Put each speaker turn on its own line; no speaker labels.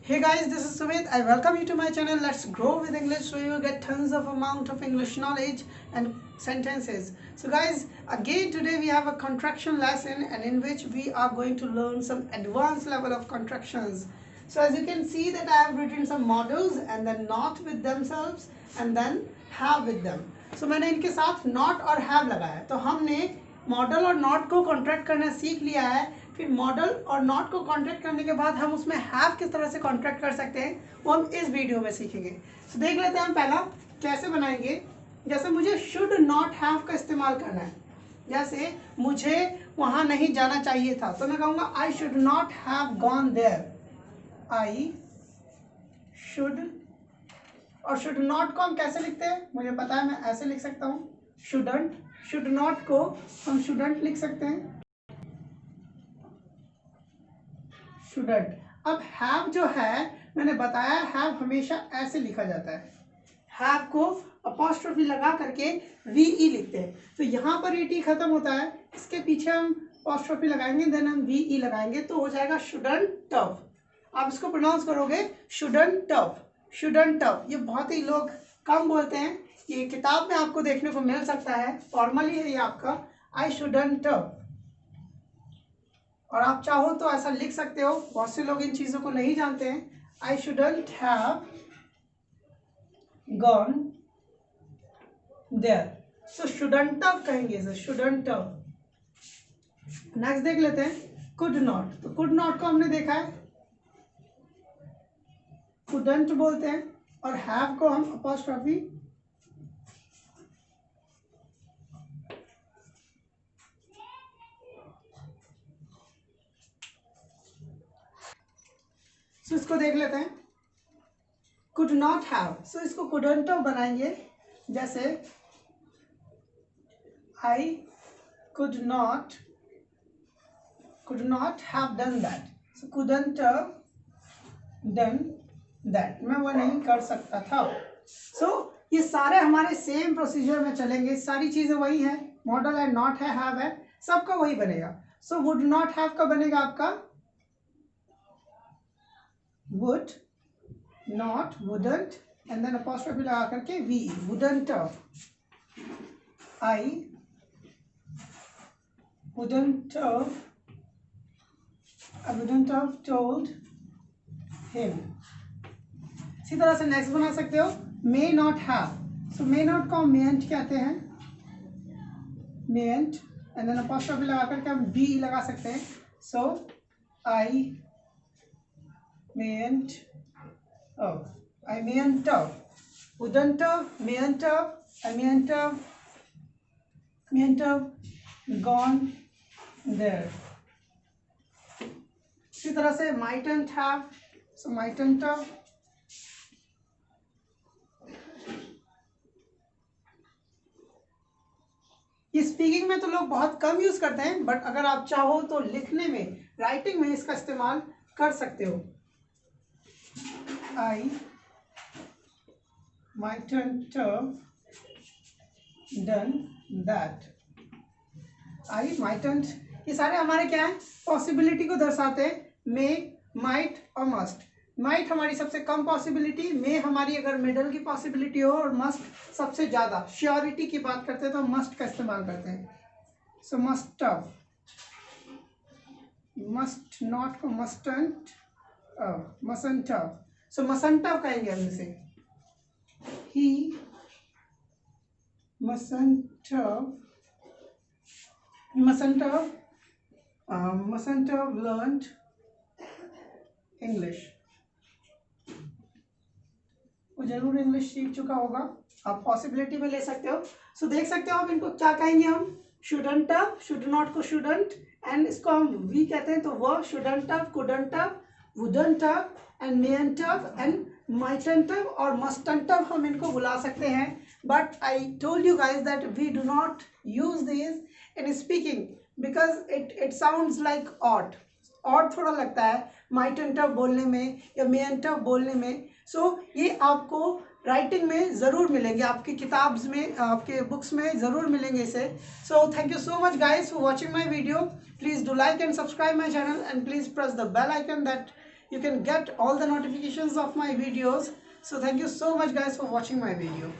Hey guys, this is Sumit. I welcome you to my channel. Let's grow with English so you get tons of amount of English knowledge and sentences. So guys, again today we have a contraction lesson and in which we are going to learn some advanced level of contractions. So as you can see that I have written some models and then not with themselves and then have with them. So मैंने इनके साथ not और have लगाया है. तो हमने model और not को कॉन्ट्रैक्ट करना सीख लिया है. फिर मॉडल और नॉट को कॉन्ट्रैक्ट करने के बाद हम उसमें हैव किस तरह से कॉन्ट्रैक्ट कर सकते हैं वो हम इस वीडियो में सीखेंगे. तो देख लेते हैं हम पहला कैसे बनाएंगे. जैसे मुझे शुड नॉट हैव का इस्तेमाल करना है. जैसे मुझे वहाँ नहीं जाना चाहिए था तो मैं कहूँगा I should not have gone there. I should और शुड नॉट को हम कैसे लिखते हैं मुझे पता है. मैं ऐसे लिख सकता हूँ शुडंट. शुड नॉट को हम शुडंट लिख सकते हैं शुडंट. अब हैव जो है मैंने बताया हैव हमेशा ऐसे लिखा जाता है. हैव को अपॉस्ट्रोफी लगा करके वी लिखते हैं. तो यहाँ पर ई खत्म होता है. इसके पीछे हम अपॉस्ट्रोफी लगाएंगे देन हम वी लगाएंगे तो हो जाएगा शुडंट ऑफ. आप इसको प्रोनाउंस करोगे शुडंट ऑफ. शुडंट ऑफ ये बहुत ही लोग कम बोलते हैं. ये किताब में आपको देखने को मिल सकता है. फॉर्मली है ये आपका आई शुडंट ऑफ. और आप चाहो तो ऐसा लिख सकते हो. बहुत से लोग इन चीज़ों को नहीं जानते हैं. I shouldn't have gone there. So shouldn't of कहेंगे सर शुडंट ऑफ. नेक्स्ट देख लेते हैं कुड नॉट. तो कुड नॉट को हमने देखा है कुडंट बोलते हैं और हैव को हम अपॉस्ट्रोफी सो इसको देख लेते हैं. Could not have. सो इसको कुडंट ऑफ बनाएंगे. जैसे I could not have done that. So couldn't done that. मैं वो नहीं कर सकता था. सो ये सारे हमारे सेम प्रोसीजर में चलेंगे. सारी चीज़ें वही हैं. मॉडल है नॉट है हैव है सबका वही बनेगा. सो वुड नॉट हैव का बनेगा आपका would not wouldn't and then apostrophe लगा करके we wouldn't have. I wouldn't have told him. इसी तरह से नेक्स्ट बना सकते हो may not have. so may not को mayn't कहते हैं. mayn't and then apostrophe लगा करके हम be लगा सकते हैं. so I mayn't have. I mayn't have. Wouldn't have. Mayn't have. I mayn't have. Mayn't have gone there. इसी तरह से mightn't have. So mightn't have. ये स्पीकिंग में तो लोग बहुत कम यूज करते हैं बट अगर आप चाहो तो लिखने में राइटिंग में इसका इस्तेमाल कर सकते हो. I mightn't have done that. I mightn't ये सारे हमारे क्या है पॉसिबिलिटी को दर्शाते हैं. मे माइट और मस्ट. माइट हमारी सबसे कम पॉसिबिलिटी. मे हमारी अगर मिडल की पॉसिबिलिटी हो और मस्ट सबसे ज़्यादा श्योरिटी की बात करते हैं तो मस्ट का इस्तेमाल करते हैं. सो मस्ट ऑफ. मस्ट नॉट को मस्टंट मसंट ऑफ. सो मसंट ऑफ कहेंगे हम इसे. ही mustn't have learned English. वो जरूर इंग्लिश सीख चुका होगा. आप पॉसिबिलिटी में ले सकते हो. सो देख सकते हो आप इनको क्या कहेंगे हम शुडंट have. शुड नॉट को शुडंट एंड इसको हम वी कहते हैं तो वह shouldn't have, couldn't have, wouldn't have and mayn't have and mightn't have और mustn't have हम इनको बुला सकते हैं. But I told you guys that we do not use these in speaking because it sounds like odd. odd थोड़ा लगता है mightn't have बोलने में या mayn't have बोलने में. So ये आपको राइटिंग में ज़रूर मिलेंगे. आपकी किताब में आपके बुक्स में ज़रूर मिलेंगे इसे. So thank you so much guys for watching my video. Please do like and subscribe my channel and please press the bell icon that you can get all the notifications of my videos. So thank you so much guys for watching my video.